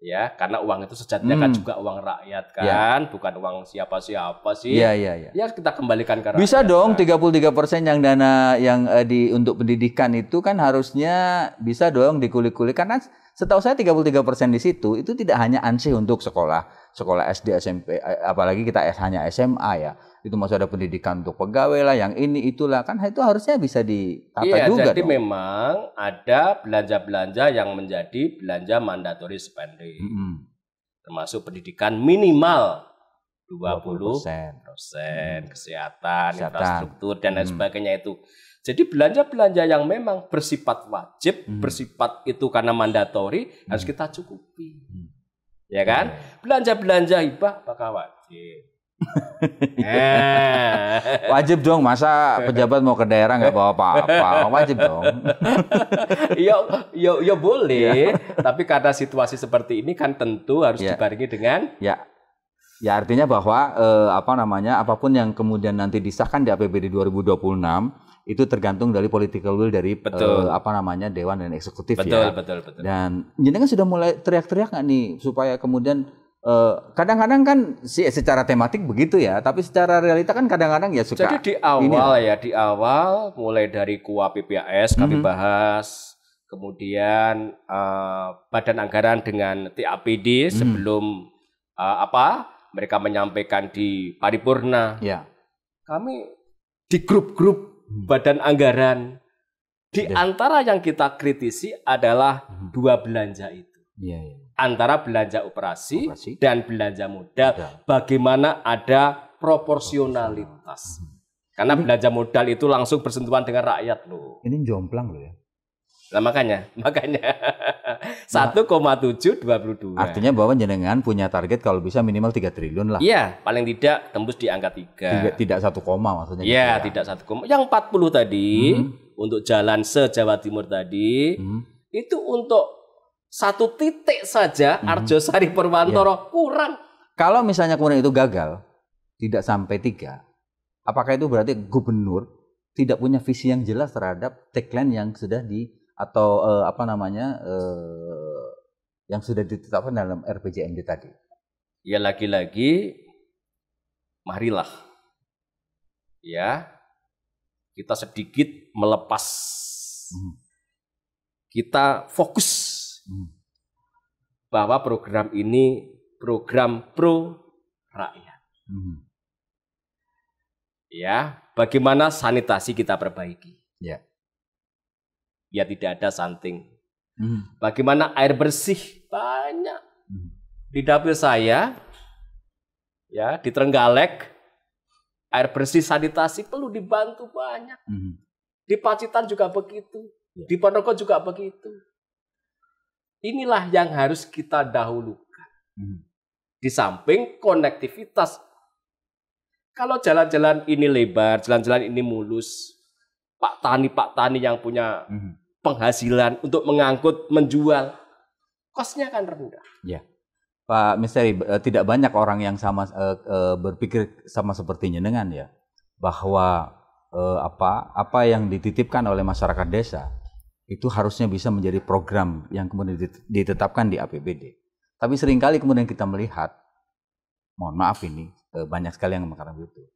ya, karena uang itu sejatinya kan juga uang rakyat kan, bukan uang siapa-siapa sih. Iya. Ya kita kembalikan ke rakyat. Bisa dong 33% yang dana yang untuk pendidikan itu kan harusnya bisa dong dikulik-kulik, karena setahu saya 33% di situ itu tidak hanya ansih untuk sekolah SD, SMP, apalagi kita hanya SMA ya. Itu masih ada pendidikan untuk pegawai lah, yang ini itulah, kan itu harusnya bisa ditata juga. Jadi dong. memang ada belanja-belanja yang menjadi belanja mandatory spending. Termasuk pendidikan minimal 20%, kesehatan, infrastruktur dan lain sebagainya itu. Jadi belanja-belanja yang memang bersifat wajib, bersifat itu karena mandatory harus kita cukupi. Ya kan? Belanja-belanja hibah apakah wajib? Wajib dong, masa pejabat mau ke daerah nggak bawa apa-apa? Wajib dong. Ya boleh, tapi karena situasi seperti ini kan tentu harus dibarengi dengan ya artinya bahwa apapun yang kemudian nanti disahkan di APBD 2026 itu tergantung dari political will dari Dewan dan Eksekutif. Betul. Dan jenengan sudah mulai teriak-teriak nggak nih supaya kemudian kadang-kadang kan secara tematik begitu ya, tapi secara realita kan kadang-kadang ya suka. Jadi di awal mulai dari KUA PPAS kami bahas, kemudian Badan Anggaran dengan TAPD sebelum mereka menyampaikan di paripurna. Kami di grup-grup Badan Anggaran, di antara yang kita kritisi adalah dua belanja itu. Antara belanja operasi dan belanja modal. Bagaimana ada proporsionalitas. Karena belanja modal itu langsung bersentuhan dengan rakyat loh. Ini jomplang loh ya. Nah makanya 1,722. Artinya bahwa jenengan punya target kalau bisa minimal 3 triliun lah. Iya, paling tidak tembus di angka 3. Tidak 1, maksudnya. Iya, tidak 1, yang 40 tadi untuk jalan se-Jawa Timur tadi itu untuk 1 titik saja Arjosari Purwantoro kurang. Kalau misalnya kemudian itu gagal, tidak sampai 3, apakah itu berarti gubernur tidak punya visi yang jelas terhadap tagline yang sudah yang sudah ditetapkan dalam RPJMD tadi? Ya lagi-lagi, marilah ya kita sedikit melepas, kita fokus bahwa program ini program pro rakyat. Ya, bagaimana sanitasi kita perbaiki? Ya tidak ada stunting. Bagaimana air bersih? Banyak. Di dapil saya, ya di Trenggalek, air bersih sanitasi perlu dibantu banyak. Di Pacitan juga begitu. Di Ponorogo juga begitu. Inilah yang harus kita dahulukan. Di samping konektivitas. Kalau jalan-jalan ini lebar, jalan-jalan ini mulus, Pak Tani yang punya penghasilan untuk mengangkut, menjual, kosnya akan rendah. Ya, Pak Misteri, tidak banyak orang yang berpikir sama seperti jenengan ya, bahwa apa yang dititipkan oleh masyarakat desa itu harusnya bisa menjadi program yang kemudian ditetapkan di APBD. Tapi seringkali kemudian kita melihat, mohon maaf ini, banyak sekali yang mengatakan begitu.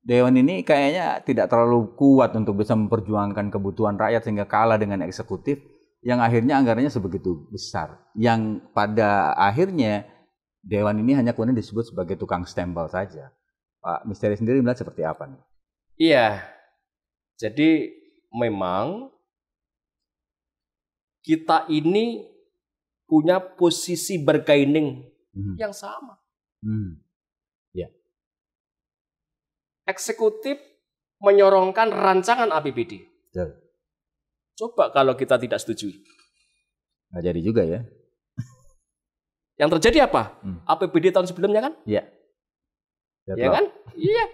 Dewan ini kayaknya tidak terlalu kuat untuk bisa memperjuangkan kebutuhan rakyat sehingga kalah dengan eksekutif. yang akhirnya anggarannya sebegitu besar. Yang pada akhirnya Dewan ini hanya kemudian disebut sebagai tukang stempel saja. Pak Misteri sendiri melihat seperti apa nih? Iya, jadi memang kita ini punya posisi bargaining yang sama. Ya. Eksekutif menyorongkan rancangan APBD. Betul. Coba kalau kita tidak setuju. Nggak jadi juga ya. Yang terjadi apa? APBD tahun sebelumnya kan? Iya. Ya kan? Iya.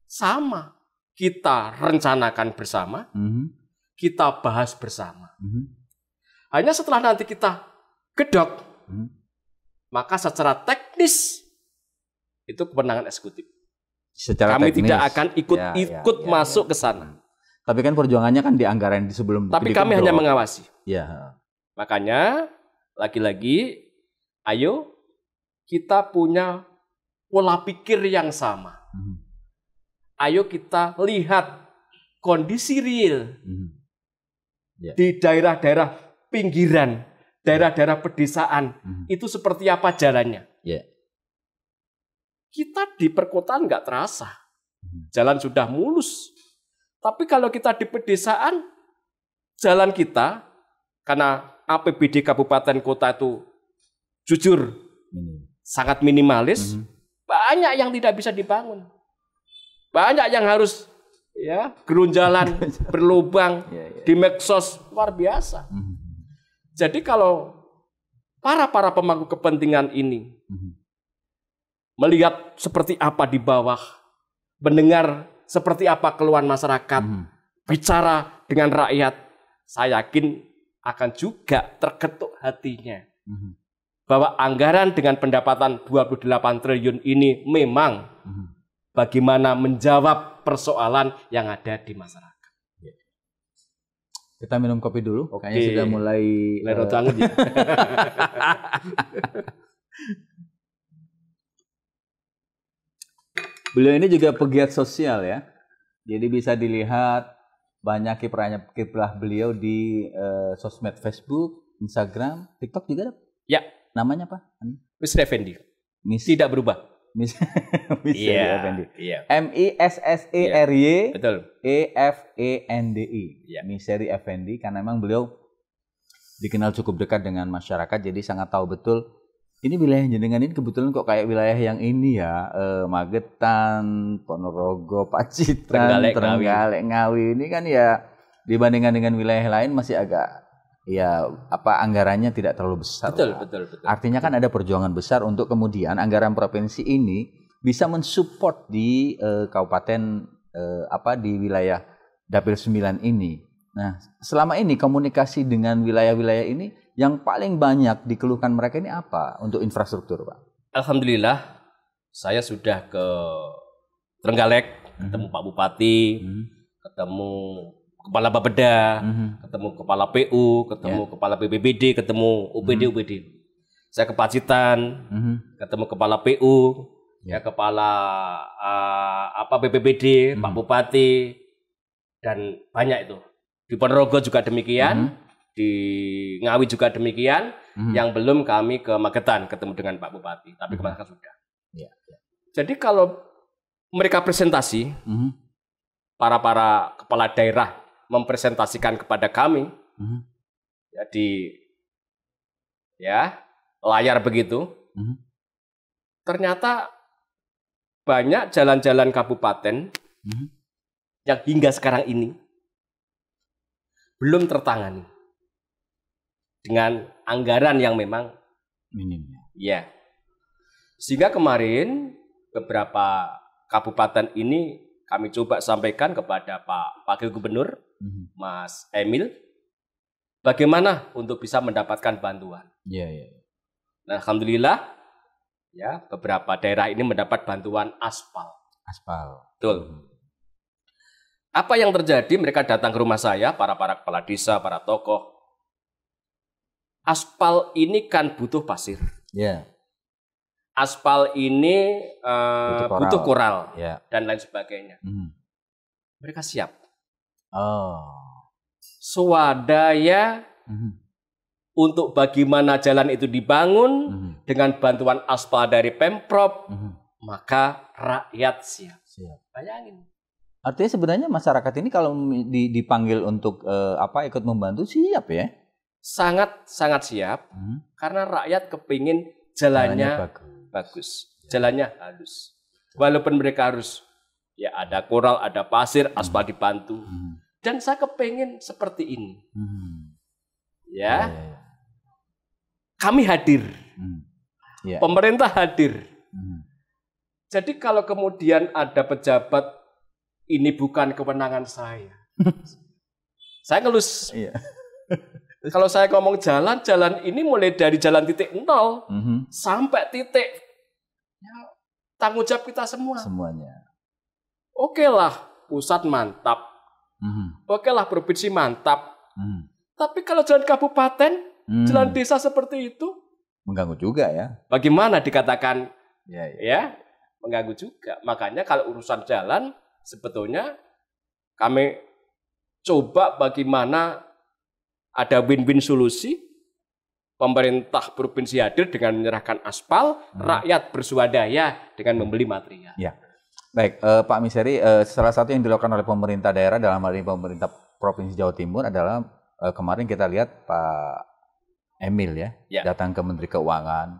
Sama. Kita rencanakan bersama. Kita bahas bersama. Hanya setelah nanti kita gedok, maka secara teknis itu kewenangan eksekutif. Secara Kami teknis, tidak akan ikut masuk ke sana. Tapi kan perjuangannya kan di anggaran di sebelum. Tapi kami hanya mengawasi. Ya. Makanya lagi-lagi, ayo kita punya pola pikir yang sama. Ayo kita lihat kondisi real di daerah-daerah pinggiran, daerah-daerah pedesaan itu seperti apa jalannya. Kita di perkotaan nggak terasa, jalan sudah mulus. Tapi kalau kita di pedesaan, jalan kita, karena APBD kabupaten kota itu jujur sangat minimalis, banyak yang tidak bisa dibangun. Banyak yang harus gerunjalan, berlubang, di medsos, luar biasa. Jadi kalau para pemangku kepentingan ini melihat seperti apa di bawah, mendengar seperti apa keluhan masyarakat, bicara dengan rakyat, saya yakin akan juga terketuk hatinya. Bahwa anggaran dengan pendapatan 28 triliun ini memang bagaimana menjawab persoalan yang ada di masyarakat. Kita minum kopi dulu, kayaknya sudah mulai lerot banget ya. Beliau ini juga pegiat sosial ya. Jadi bisa dilihat banyak kiprah beliau di sosmed Facebook, Instagram, TikTok juga ada. Ya. Namanya apa? Misteri Effendi. Tidak berubah. Misteri Effendi. Iya. MISSERY Betul. EFENDI. Ya. Misteri Effendi karena memang beliau dikenal cukup dekat dengan masyarakat, jadi sangat tahu betul. Ini wilayah jenengan ini kebetulan kok kayak wilayah yang ini ya, Magetan, Ponorogo, Pacitan, Trenggalek, Ngawi. Ini kan ya dibandingkan dengan wilayah lain masih agak anggarannya tidak terlalu besar. Betul. Artinya kan ada perjuangan besar untuk kemudian anggaran provinsi ini bisa mensupport di kabupaten di wilayah Dapil 9 ini. Nah, selama ini komunikasi dengan wilayah-wilayah ini yang paling banyak dikeluhkan mereka ini apa untuk infrastruktur, Pak? Alhamdulillah, saya sudah ke Trenggalek, ketemu Pak Bupati, ketemu Kepala Bapeda, ketemu Kepala PU, ketemu Kepala BPBD, ketemu UPD. Saya ke Pacitan, ketemu Kepala PU, Kepala BPBD, Pak Bupati, dan banyak itu. Di Ponorogo juga demikian. Di Ngawi juga demikian. Yang belum kami ke Magetan ketemu dengan Pak Bupati, tapi kemarin sudah. Jadi kalau mereka presentasi, para kepala daerah mempresentasikan kepada kami, di layar begitu, ternyata banyak jalan-jalan kabupaten yang hingga sekarang ini belum tertangani dengan anggaran yang memang minim. Ya. Sehingga kemarin beberapa kabupaten ini kami coba sampaikan kepada Pak Wakil Gubernur, Mas Emil, bagaimana untuk bisa mendapatkan bantuan. Nah, alhamdulillah beberapa daerah ini mendapat bantuan aspal. Betul. Apa yang terjadi? Mereka datang ke rumah saya, para kepala desa, para tokoh. Aspal ini kan butuh pasir. Aspal ini butuh koral dan lain sebagainya. Mereka siap. swadaya untuk bagaimana jalan itu dibangun dengan bantuan aspal dari Pemprov, maka rakyat siap. Bayangin. Artinya sebenarnya masyarakat ini kalau dipanggil untuk ikut membantu siap ya? Sangat siap, karena rakyat kepingin jalannya bagus, jalannya halus. Walaupun mereka harus ya ada koral, ada pasir, aspal dibantu. Dan saya kepingin seperti ini. Ya. Kami hadir. Pemerintah hadir. Jadi kalau kemudian ada pejabat, ini bukan kewenangan saya. Saya ngelus. Kalau saya ngomong jalan ini mulai dari jalan titik 0 sampai titik ya, tanggung jawab kita semua. Semuanya. Oke lah, pusat mantap. Oke lah, provinsi mantap. Tapi kalau jalan kabupaten, jalan desa seperti itu, mengganggu juga ya. Bagaimana dikatakan ya mengganggu juga. Makanya kalau urusan jalan, sebetulnya kami coba bagaimana ada win-win solusi, pemerintah provinsi hadir dengan menyerahkan aspal, rakyat berswadaya dengan membeli material. Ya. Baik, Pak Miseri, salah satu yang dilakukan oleh pemerintah daerah dalam hal ini pemerintah Provinsi Jawa Timur adalah kemarin kita lihat Pak Emil datang ke Menteri Keuangan,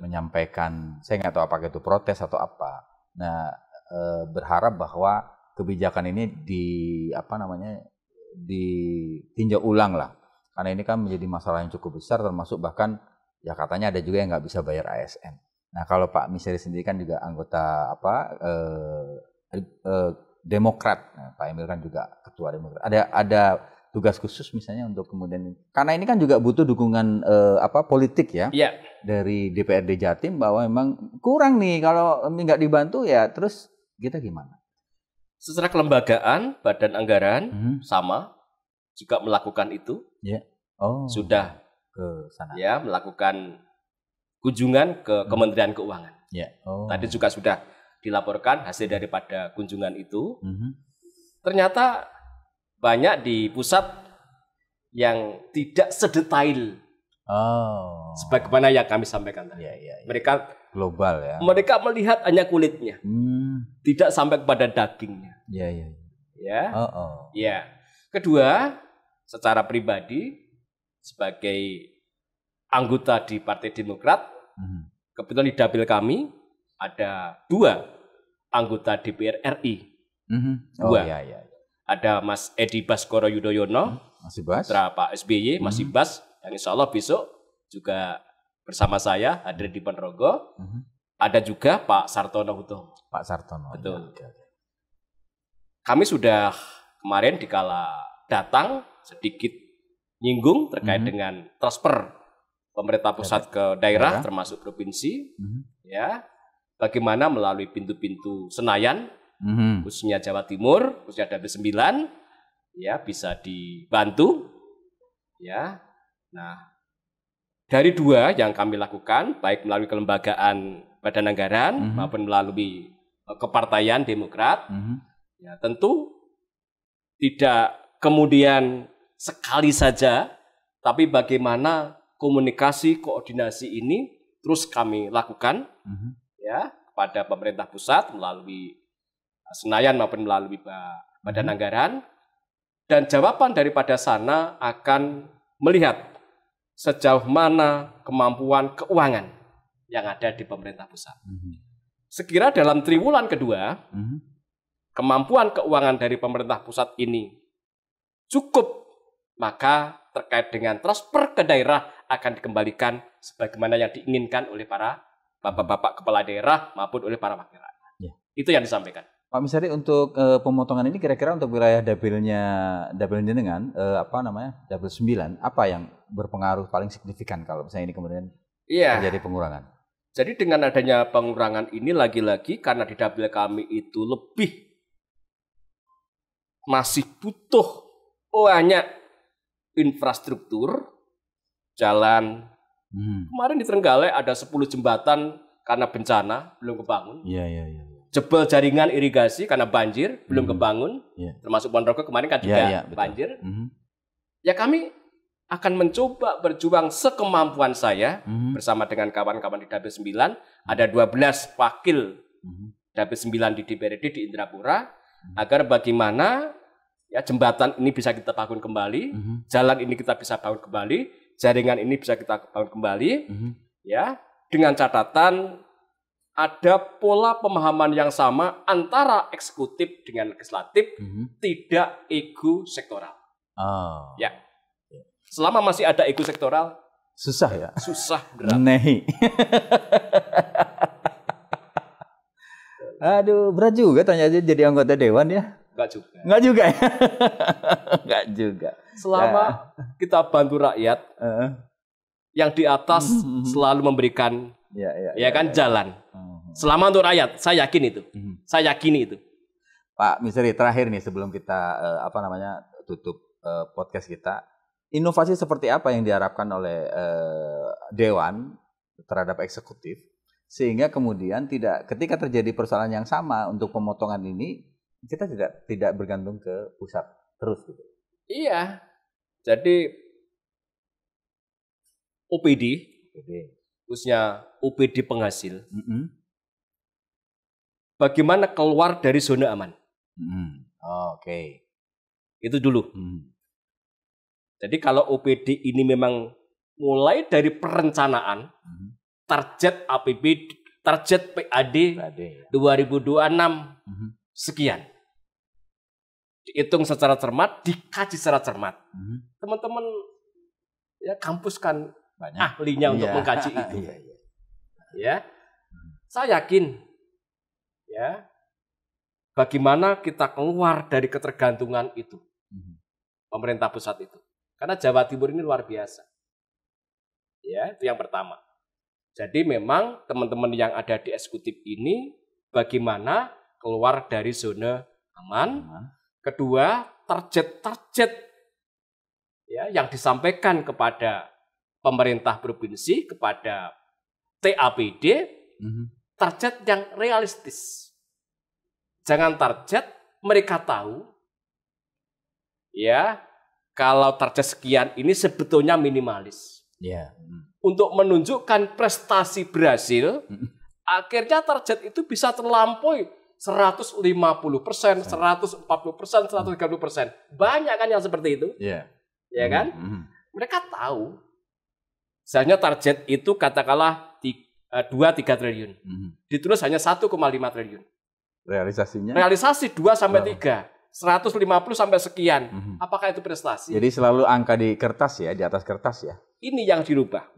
menyampaikan, saya nggak tahu apakah itu protes atau apa. Nah, berharap bahwa kebijakan ini ditinjau ulang lah, karena ini kan menjadi masalah yang cukup besar, termasuk bahkan ya katanya ada juga yang nggak bisa bayar ASN. Nah kalau Pak Miseri sendiri kan juga anggota Demokrat, nah, Pak Emil kan juga ketua Demokrat. Ada tugas khusus misalnya untuk kemudian, karena ini kan juga butuh dukungan politik ya dari DPRD Jatim, bahwa memang kurang nih kalau nggak dibantu ya terus kita gimana? Secara kelembagaan, badan anggaran sama juga melakukan itu. Sudah ke sana. Ya, melakukan kunjungan ke Kementerian Keuangan. Tadi juga sudah dilaporkan hasil daripada kunjungan itu. Ternyata banyak di pusat yang tidak sedetail sebagaimana yang kami sampaikan tadi. Mereka global ya. Mereka melihat hanya kulitnya, tidak sampai kepada dagingnya. Ya. Kedua, secara pribadi sebagai anggota di Partai Demokrat, kebetulan di dapil kami ada 2 anggota DPR RI. Ada Mas Edi Baskoro Yudhoyono, putra Pak SBY, Mas Ibas, yang insya Allah besok juga bersama saya hadir di Ponorogo. Ada juga Pak Sartono Hutomo. Pak Sartono. Betul. Kami sudah kemarin dikala datang sedikit nyinggung terkait dengan transfer pemerintah pusat ke daerah termasuk provinsi. Ya. Bagaimana melalui pintu-pintu Senayan, khususnya Jawa Timur, khususnya Dapil 9, ya bisa dibantu. Ya. Nah, dari 2 yang kami lakukan, baik melalui kelembagaan badan anggaran maupun melalui kepartaian Demokrat, ya tentu tidak kemudian sekali saja, tapi bagaimana komunikasi, koordinasi ini terus kami lakukan ya kepada pemerintah pusat melalui Senayan maupun melalui badan anggaran, dan jawaban daripada sana akan melihat sejauh mana kemampuan keuangan yang ada di pemerintah pusat. Sekira dalam triwulan kedua, kemampuan keuangan dari pemerintah pusat ini cukup, maka terkait dengan transfer ke daerah akan dikembalikan sebagaimana yang diinginkan oleh para bapak-bapak kepala daerah maupun oleh para wakil rakyat. Itu yang disampaikan. Pak Miseri, untuk pemotongan ini kira-kira untuk wilayah dapilnya dengan dapil 9, apa yang berpengaruh paling signifikan kalau misalnya ini kemudian terjadi pengurangan? Jadi dengan adanya pengurangan ini lagi-lagi karena di dapil kami itu lebih masih butuh banyak infrastruktur jalan. Kemarin di Trenggalek ada 10 jembatan karena bencana belum kebangun. Jebol jaringan irigasi karena banjir belum kebangun. Termasuk Ponorogo kemarin kan juga banjir. Ya kami akan mencoba berjuang sekemampuan saya bersama dengan kawan-kawan di Dapil 9. Ada 12 wakil Dapil 9 di DPRD di Indrapura, agar bagaimana ya jembatan ini bisa kita bangun kembali, jalan ini kita bisa bangun kembali, jaringan ini bisa kita bangun kembali, ya, dengan catatan ada pola pemahaman yang sama antara eksekutif dengan legislatif, tidak ego sektoral. Ya, selama masih ada ego sektoral, susah ya. Susah berat. Nehi. Aduh, berat juga tanya aja jadi anggota dewan ya. Enggak juga. Enggak juga ya. Enggak juga. Selama kita bantu rakyat, yang di atas selalu memberikan jalan. Selama untuk rakyat, saya yakin itu. Saya yakini itu. Pak Misri, terakhir nih sebelum kita tutup podcast kita, inovasi seperti apa yang diharapkan oleh dewan terhadap eksekutif sehingga kemudian ketika terjadi persoalan yang sama untuk pemotongan ini kita tidak bergantung ke pusat terus gitu. Iya. Jadi OPD khususnya OPD penghasil. Bagaimana keluar dari zona aman? Oke. Itu dulu. Jadi kalau OPD ini memang mulai dari perencanaan, target APB, target PAD 2026 sekian. Dihitung secara cermat, dikaji secara cermat. Teman-teman ya kampus kan banyak ahlinya untuk mengkaji itu. Ya. Saya yakin ya bagaimana kita keluar dari ketergantungan itu. Pemerintah pusat itu. Karena Jawa Timur ini luar biasa. Ya, itu yang pertama. Jadi memang teman-teman yang ada di eksekutif ini bagaimana keluar dari zona aman. Kedua, target-target ya yang disampaikan kepada pemerintah provinsi, kepada TAPD, target yang realistis. Jangan target mereka tahu ya kalau target sekian ini sebetulnya minimalis. Untuk menunjukkan prestasi berhasil, akhirnya target itu bisa terlampaui 150%, 140%, 130%. Banyak kan yang seperti itu. Ya kan? Mereka tahu. Misalnya target itu katakanlah 2-3 triliun. Ditulis hanya 1,5 triliun. Realisasinya? Realisasi 2-3. 150 sampai sekian. Apakah itu prestasi? Jadi selalu angka di kertas ya, di atas kertas ya. Ini yang dirubah.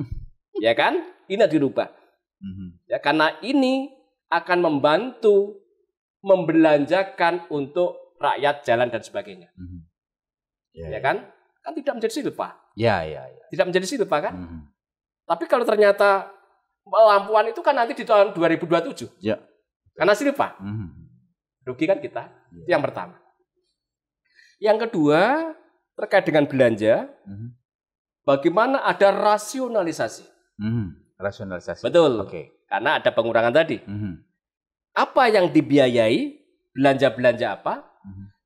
Ya kan? Ini yang dirubah. Ya, karena ini akan membantu membelanjakan untuk rakyat, jalan dan sebagainya. Ya kan? Kan tidak menjadi silpa. Tidak menjadi silpa kan? Tapi kalau ternyata lampuan itu kan nanti di tahun 2027. Karena silpa. Rugi kan kita? Itu yang pertama. Yang kedua, terkait dengan belanja, bagaimana ada rasionalisasi. Rasionalisasi. Betul. Karena ada pengurangan tadi. Apa yang dibiayai, belanja-belanja apa?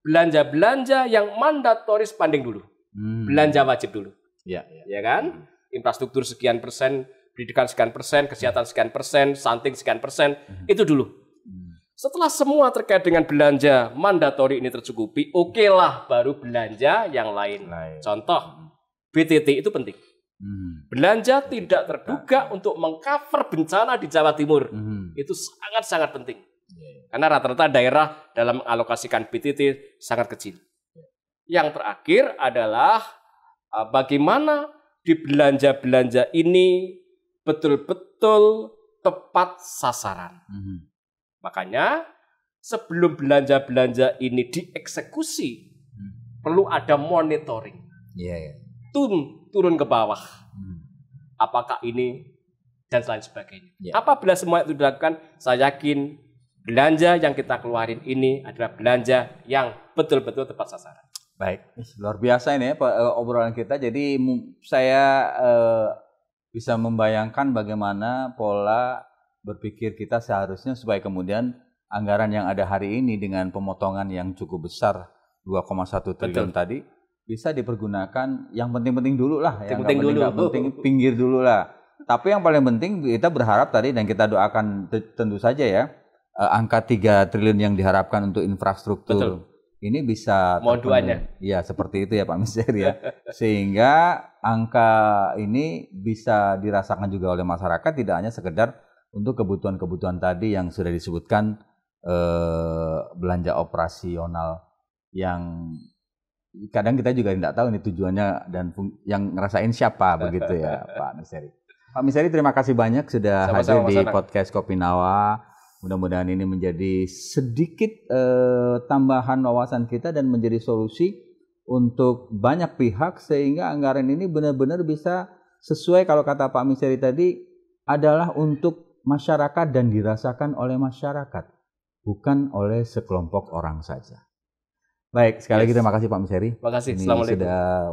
Belanja-belanja yang mandatoris spending dulu. Belanja wajib dulu. Ya kan? Infrastruktur sekian persen, pendidikan sekian persen, kesehatan sekian persen, stunting sekian persen, itu dulu. Setelah semua terkait dengan belanja mandatori ini tercukupi, okelah baru belanja yang lain. Contoh, BTT itu penting. Belanja tidak terduga untuk mengcover bencana di Jawa Timur. Itu sangat-sangat penting. Karena rata-rata daerah dalam mengalokasikan BTT sangat kecil. Yang terakhir adalah bagaimana di belanja-belanja ini betul-betul tepat sasaran. Makanya sebelum belanja-belanja ini dieksekusi, perlu ada monitoring. Turun ke bawah. Apakah ini dan lain sebagainya. Apabila semua itu dilakukan, saya yakin belanja yang kita keluarin ini adalah belanja yang betul-betul tepat sasaran. Baik, luar biasa ini ya obrolan kita. Jadi saya bisa membayangkan bagaimana pola berpikir kita seharusnya supaya kemudian anggaran yang ada hari ini dengan pemotongan yang cukup besar 2,1 triliun tadi bisa dipergunakan yang penting-penting dulu lah, yang penting dulu, nggak penting pinggir dulu lah. Tapi yang paling penting kita berharap tadi dan kita doakan tentu saja ya, angka 3 triliun yang diharapkan untuk infrastruktur. Betul. Ini bisa Moduannya. Ya seperti itu ya Pak Mister ya. Sehingga angka ini bisa dirasakan juga oleh masyarakat, tidak hanya sekedar untuk kebutuhan-kebutuhan tadi yang sudah disebutkan, belanja operasional yang kadang kita juga tidak tahu ini tujuannya dan yang ngerasain siapa begitu ya Pak Misteri. Pak Misteri, terima kasih banyak sudah hadir di podcast Kopi Nawa. Mudah-mudahan ini menjadi sedikit tambahan wawasan kita dan menjadi solusi untuk banyak pihak sehingga anggaran ini benar-benar bisa sesuai kalau kata Pak Misteri tadi adalah untuk masyarakat dan dirasakan oleh masyarakat, bukan oleh sekelompok orang saja. Baik, sekali lagi terima kasih Pak Misteri. Terima kasih. Assalamualaikum.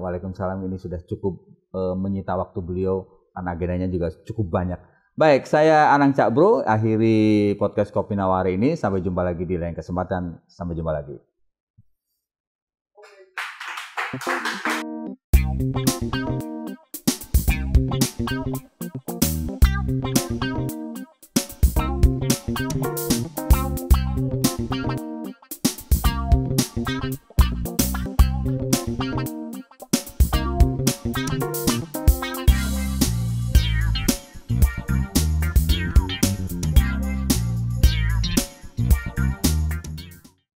Waalaikumsalam. Ini sudah cukup menyita waktu beliau karena agendanya juga cukup banyak. Baik, saya Anang Cak Bro, akhiri podcast Kopi Nawa hari ini. Sampai jumpa lagi di lain kesempatan. Sampai jumpa lagi.